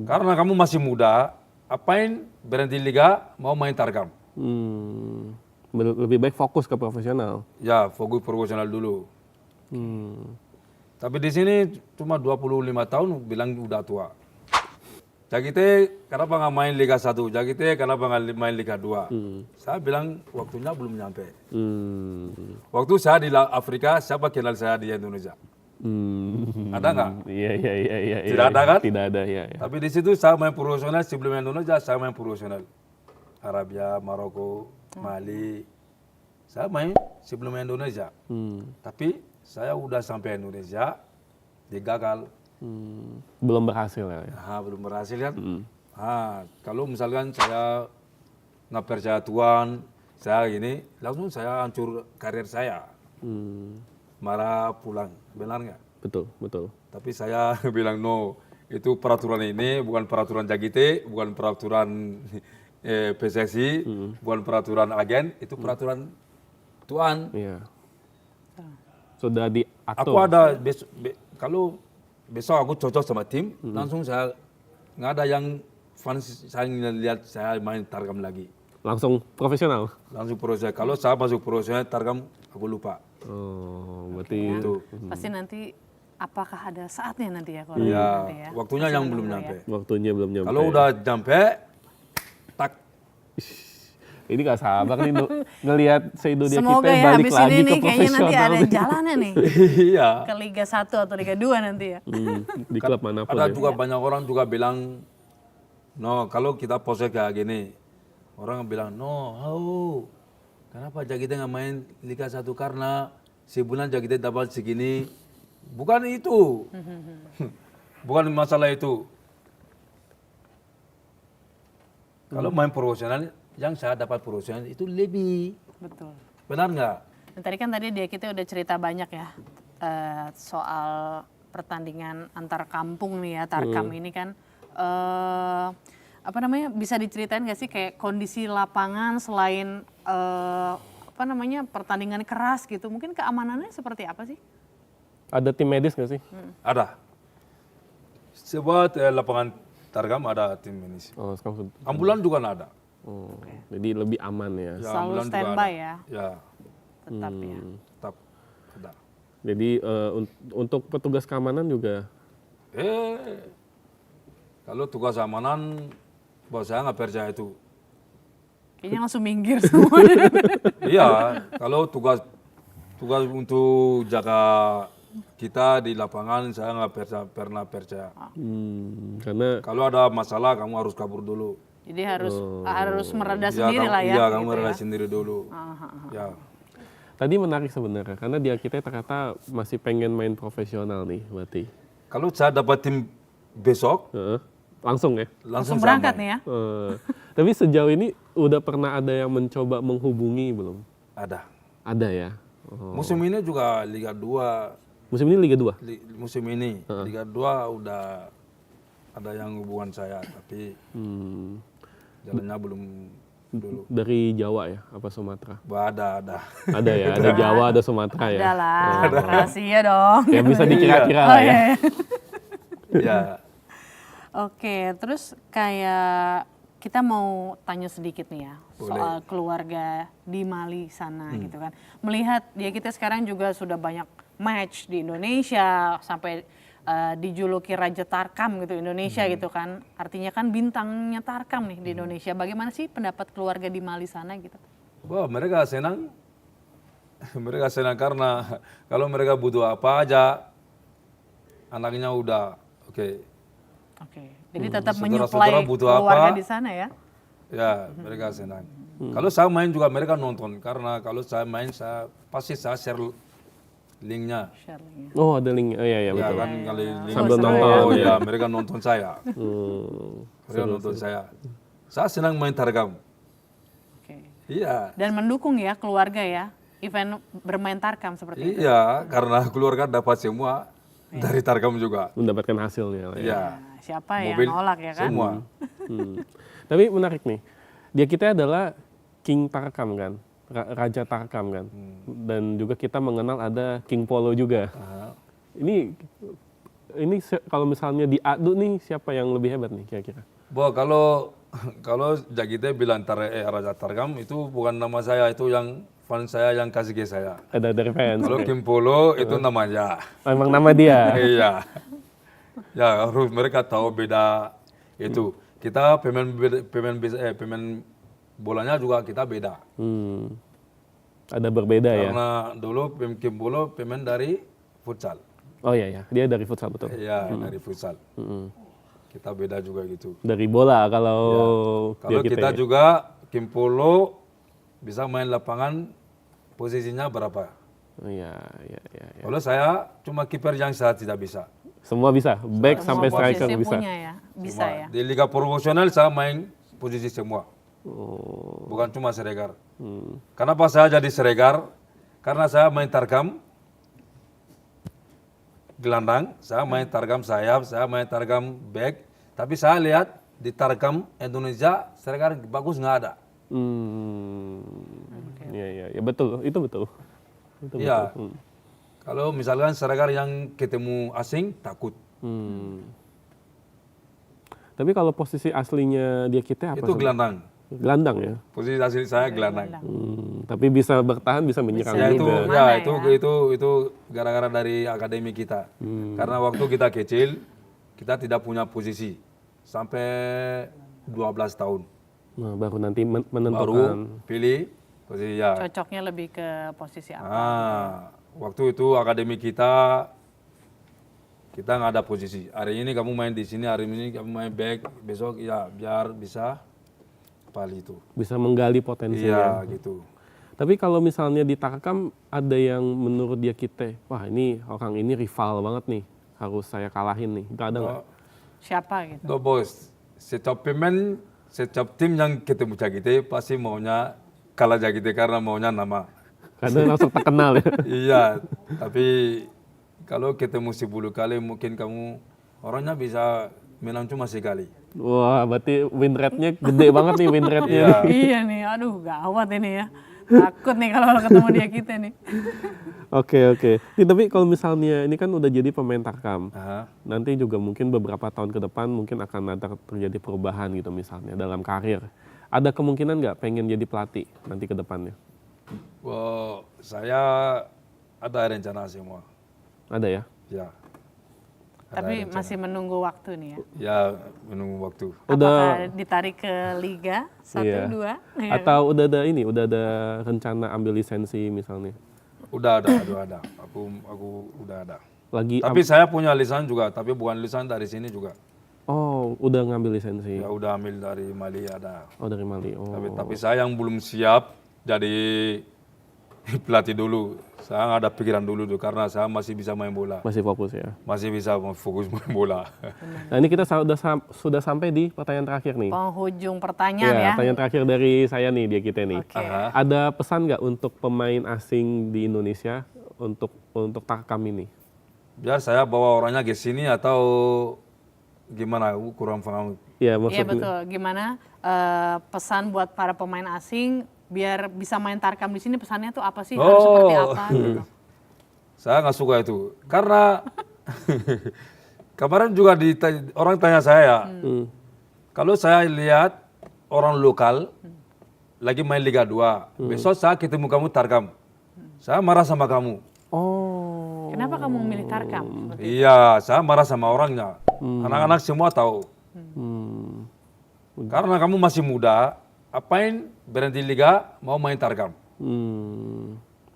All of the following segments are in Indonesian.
Karena kamu masih muda, apain berhenti liga mau main Tarkam? Lebih baik fokus ke profesional. Ya, fokus profesional dulu. Tapi di sini cuma 25 tahun bilang udah tua. Jagite kenapa nggak main Liga 1? Jagite kenapa nggak main Liga 2? Saya bilang waktunya belum nyampe. Waktu saya di Afrika, siapa kenal saya di Indonesia? Ada nggak? Iya. Tidak ada kan? Tidak ada, ya. Tapi di situ saya main profesional, sebelum Indonesia saya main profesional. Arabia, Maroko, Mali. Saya main sebelum Indonesia. Tapi saya udah sampai Indonesia, dia gagal. Belum berhasil ya? Belum berhasil kan? Kalau misalkan saya nggak percaya Tuhan, saya gini, langsung saya hancur karir saya. Marah pulang, benar nggak? Betul. Tapi saya bilang no, itu peraturan ini bukan peraturan Jagite, bukan peraturan PSSI, bukan peraturan agen, itu peraturan Tuhan. Iya. Sudah diatur. Aku ada kalau besok aku cocok sama tim, langsung saya nggak ada yang fans saya lihat saya main Tarkam lagi. Langsung profesional? Langsung profesional. Kalau saya masuk profesional Tarkam, aku lupa. Oh, berarti itu. Pasti nanti apakah ada saatnya nanti ya kalau Iya, nanti ya. waktunya yang belum nyampe. Waktunya belum nyampe. Kalau udah nyampe, tak. Ini gak sabar nih ngelihat Seidunia Semoga kita ya, balik habis lagi ini ke nih kayaknya nanti profesional. ada jalannya nih Iya. ke Liga 1 atau Liga 2 nanti ya. Di klub manapun Ada ya. juga banyak orang juga bilang, no kalau kita pose kayak gini, orang bilang no, kenapa Jagite nggak main Liga 1 karena sebulan Jagite dapat segini, bukan itu, bukan masalah itu. Kalau main profesional, yang saya dapat profesional itu lebih, Betul. benar nggak? Dan tadi kita udah cerita banyak ya soal pertandingan antar kampung nih ya, Tarkam ini kan apa namanya, bisa diceritain nggak sih kayak kondisi lapangan selain apa namanya pertandingan keras gitu, mungkin keamanannya seperti apa sih? Ada tim medis nggak sih? Ada. Sebuah lapangan Tarkam ada tim medis. Oh, sekarang Ambulan juga ada. Oh, jadi lebih aman ya. Ya, Selalu ambulan juga standby ada. ya. Ya, Tetap ya. tetap ada. Jadi untuk petugas keamanan juga. Kalau tugas keamanan, bos saya nggak percaya itu. Kayaknya langsung minggir semua. Iya, kalau tugas untuk jaga kita di lapangan saya nggak pernah percaya. Karena Kalau ada masalah kamu harus kabur dulu. Jadi harus mereda sendiri lah ya. Iya, kamu gitu mereda ya. sendiri dulu. Ya. tadi menarik sebenarnya karena dia kita ternyata masih pengen main profesional nih berarti. Kalau saya dapat tim besok, Langsung ya. Langsung saya berangkat main. nih ya. Tapi sejauh ini udah pernah ada yang mencoba menghubungi belum? Ada. Ada ya. Oh. Musim ini juga Liga 2. Musim ini Liga 2? Musim ini Liga 2 udah ada yang hubungan saya, tapi jalannya belum dulu. Dari Jawa ya, apa Sumatera? Ada. Ada ya, ada Jawa, ada Sumatera ya. Ada lah, rahasia dong. Ya bisa dikira-kira lah ya. Ya. Oke, terus kayak kita mau tanya sedikit nih ya soal keluarga di Mali sana gitu kan. Melihat kita sekarang juga sudah banyak match di Indonesia sampai dijuluki Raja Tarkam gitu Indonesia gitu kan. Artinya kan bintangnya Tarkam nih di Indonesia. Bagaimana sih pendapat keluarga di Mali sana gitu? Wah, mereka senang. Mereka senang karena kalau mereka butuh apa aja, anaknya udah oke. Oke, jadi tetap Saudara-saudara menyuplai butuh keluarga apa? di sana ya? Ya, mereka senang. Kalau saya main juga mereka nonton karena kalau saya main pasti saya share linknya. Shirley. Oh ada link, oh, iya Ya betul. kan kali link. Sambil nonton. Oh ya, mereka nonton saya. Mereka nonton saya. Saya senang main Tarkam. Oke. Iya. Dan mendukung ya keluarga ya, event bermain Tarkam seperti itu. Iya, karena keluarga dapat semua dari Tarkam juga. Mendapatkan hasilnya lah ya. Iya. Nah, siapa yang Mobil, nolak ya kan? Semua. Tapi menarik nih, dia kita adalah King Tarkam kan, Raja Tarkam kan, dan juga kita mengenal ada King Polo juga. Ini ini kalau misalnya diadu nih siapa yang lebih hebat nih kira-kira? Bo, kalau Jagite bilang Raja Tarkam itu bukan nama saya, itu yang fan saya yang kasih ke saya. Ada dari fans. Kalau Kim Polo itu namanya. Emang nama dia. Iya. Ya harus mereka tahu beda itu. Kita pemain bolanya juga kita beda. Ada berbeda ya. Karena dulu Kim Polo pemain dari futsal. Oh iya ya, dia dari futsal betul. Iya, dari futsal. Kita beda juga gitu. Dari bola kalau Kalau dia kita ya. juga Kim Polo bisa main lapangan posisinya berapa. Oh, iya. Kalau saya cuma kiper yang saya tidak bisa. Semua bisa, back sampai Semua striker posisi bisa. punya ya, bisa ya. Di liga profesional saya main posisi semua. Oh. Bukan cuma Siregar. Kenapa saya jadi Siregar? Karena saya main tarkam, gelandang, saya main tarkam sayap, saya main tarkam back. Tapi saya lihat di tarkam Indonesia Siregar bagus nggak ada. Iya, betul, itu betul. Iya. Kalau misalkan Siregar yang ketemu asing takut. Tapi kalau posisi aslinya dia kita apa? Itu gelandang. Gelandang ya. Posisi asli saya gelandang. Tapi bisa bertahan, bisa menyerang Ya itu, juga. Mana itu gara-gara dari akademi kita. Karena waktu kita kecil, kita tidak punya posisi sampai 12 tahun. Nah, baru nanti Baru menentukan. pilih posisi ya. Cocoknya lebih ke posisi apa? Waktu itu akademi kita nggak ada posisi. Hari ini kamu main di sini, hari ini kamu main back, besok ya biar bisa pali itu. Bisa menggali potensi. Iya gitu. Tapi kalau misalnya di Tarkam ada yang menurut dia kita, wah ini orang ini rival banget nih, harus saya kalahin nih. Itu ada nggak? Siapa gitu? Tuh bos, setiap pemain, setiap tim yang ketemu Jagite pasti maunya kalah Jagite karena maunya nama. Karena langsung terkenal ya. Iya, tapi kalau ketemu 10 kali mungkin kamu orangnya bisa menang cuma sekali. Wah, berarti win rate-nya gede banget nih win rate-nya. Iya. Iya nih, aduh gawat ini ya. Takut nih kalau ketemu dia kita nih. Oke. Nih, tapi kalau misalnya ini kan udah jadi pemain Tarkam. Aha. Nanti juga mungkin beberapa tahun ke depan mungkin akan ada terjadi perubahan gitu misalnya dalam karir. Ada kemungkinan nggak pengen jadi pelatih nanti ke depannya? Wah, saya ada rencana semua. Ada ya? Ya. Tapi masih menunggu waktu nih ya. Ya, menunggu waktu. Apakah ditarik ke Liga 1, Iya. 2? Atau udah ada rencana ambil lisensi misalnya? Udah ada. Aku udah ada. Lagi Tapi saya punya lisan juga, tapi bukan lisan dari sini juga. Oh, udah ngambil lisensi. Ya udah ambil dari Mali ada. Oh, dari Mali. Oh. Tapi saya yang belum siap jadi pelatih dulu. Saya nggak ada pikiran dulu tuh karena saya masih bisa main bola. Masih fokus ya. Masih bisa fokus main bola. Nah, ini kita sudah sampai di pertanyaan terakhir nih. Penghujung pertanyaan ya. Pertanyaan terakhir dari saya nih, dia kita nih. Oke. Ada pesan nggak untuk pemain asing di Indonesia untuk Tarkam ini? Biar saya bawa orangnya ke sini atau gimana? Aku kurang paham. Ya, Iya maksudnya. betul. Gimana pesan buat para pemain asing biar bisa main Tarkam di sini, pesannya tuh apa sih? Harus seperti apa gitu. Saya nggak suka itu karena kemarin juga orang tanya saya, kalau saya lihat orang lokal lagi main Liga 2, besok saya ketemu kamu Tarkam, saya marah sama kamu. Oh. Kenapa kamu memilih Tarkam? Iya, saya marah sama orangnya. Anak-anak semua tahu. Karena kamu masih muda, apain berhenti liga mau main Tarkam?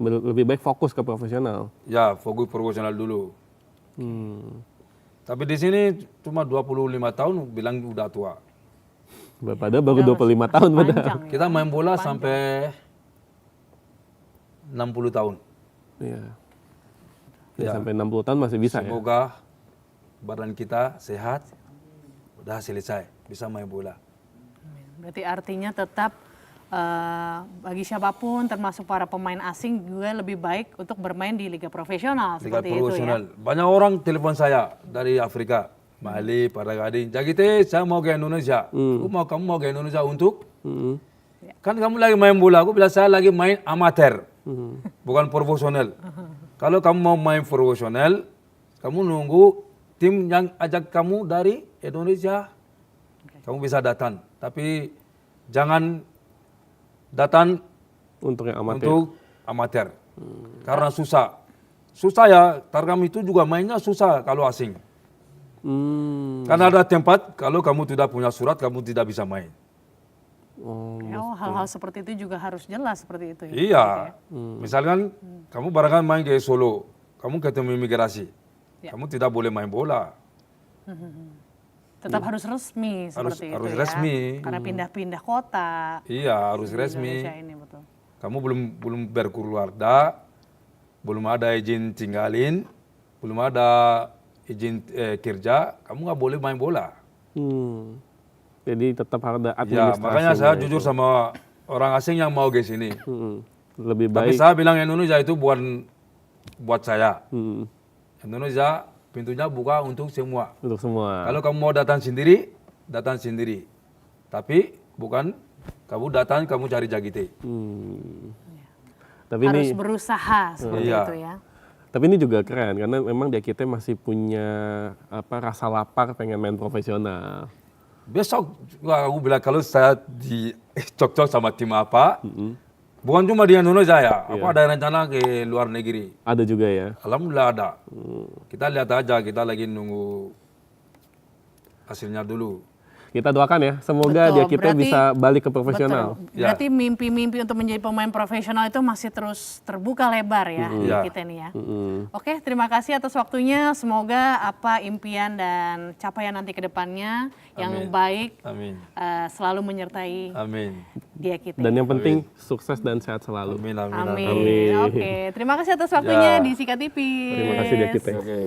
Lebih baik fokus ke profesional. Ya, fokus profesional dulu. Tapi di sini cuma 25 tahun bilang udah tua. Padahal baru 25 tahun padahal. Panjang ya. Kita main bola sampai 60 tahun. Iya. Ya. Sampai 60 tahun masih bisa ya. Semoga badan kita sehat, udah selesai, bisa main bola. Berarti artinya tetap bagi siapapun termasuk para pemain asing juga lebih baik untuk bermain di liga profesional Liga seperti profesional. itu ya. Banyak orang telepon saya dari Afrika, Mali, Paragading. Jagite, saya mau ke Indonesia. Kamu mau ke Indonesia untuk? Kan kamu lagi main bola, aku bilang saya lagi main amatir, bukan profesional. Kalau kamu mau main profesional, kamu nunggu tim yang ajak kamu dari Indonesia, kamu bisa datang. Tapi jangan datang Untuk yang amatir. untuk amatir. Karena susah. Susah ya, Tarkam itu juga mainnya susah kalau asing. Karena ada tempat, kalau kamu tidak punya surat, kamu tidak bisa main. Oh, hal-hal seperti itu juga harus jelas seperti itu ya. Iya, misalkan kamu barangkali main ke Solo, kamu ketemu imigrasi, kamu tidak boleh main bola. Tetap harus resmi seperti harus itu resmi. ya. Karena pindah-pindah kota. Iya, harus di resmi. Indonesia ini betul. Kamu belum berkeluarga, belum ada izin tinggalin, belum ada izin kerja, kamu nggak boleh main bola. Jadi tetap harus ada Ya, administrasi. makanya saya jujur sama orang asing yang mau ke sini. Lebih Tapi baik. saya bilang Indonesia itu buat saya. Hmm, Indonesia pintunya buka untuk semua. untuk semua. Kalau kamu mau datang sendiri, datang sendiri. Tapi bukan kamu datang, kamu cari Jagite. Tapi Harus ini, berusaha seperti Iya. itu ya. tapi ini juga keren karena memang dia kita masih punya rasa lapar pengen main profesional. Besok juga aku bilang kalau saya cocok sama tim apa, bukan cuma di Indonesia ya, aku ada rencana ke luar negeri. Ada juga ya. Alhamdulillah ada. Kita lihat aja, kita lagi nunggu hasilnya dulu. Kita doakan ya, semoga Betul, dia kita berarti- bisa balik ke profesional. Betul. Berarti mimpi-mimpi untuk menjadi pemain profesional itu masih terus terbuka lebar ya di Iya. kita nih ya. Oke, terima kasih atas waktunya. Semoga apa impian dan capaian nanti ke depannya yang baik Amin. selalu menyertai Amin. dia kita. Dan yang penting sukses dan sehat selalu. Amin. Amin. Amin. Amin. Oke, terima kasih atas waktunya Ya. di Sika TV. Terima kasih dia kita. Oke.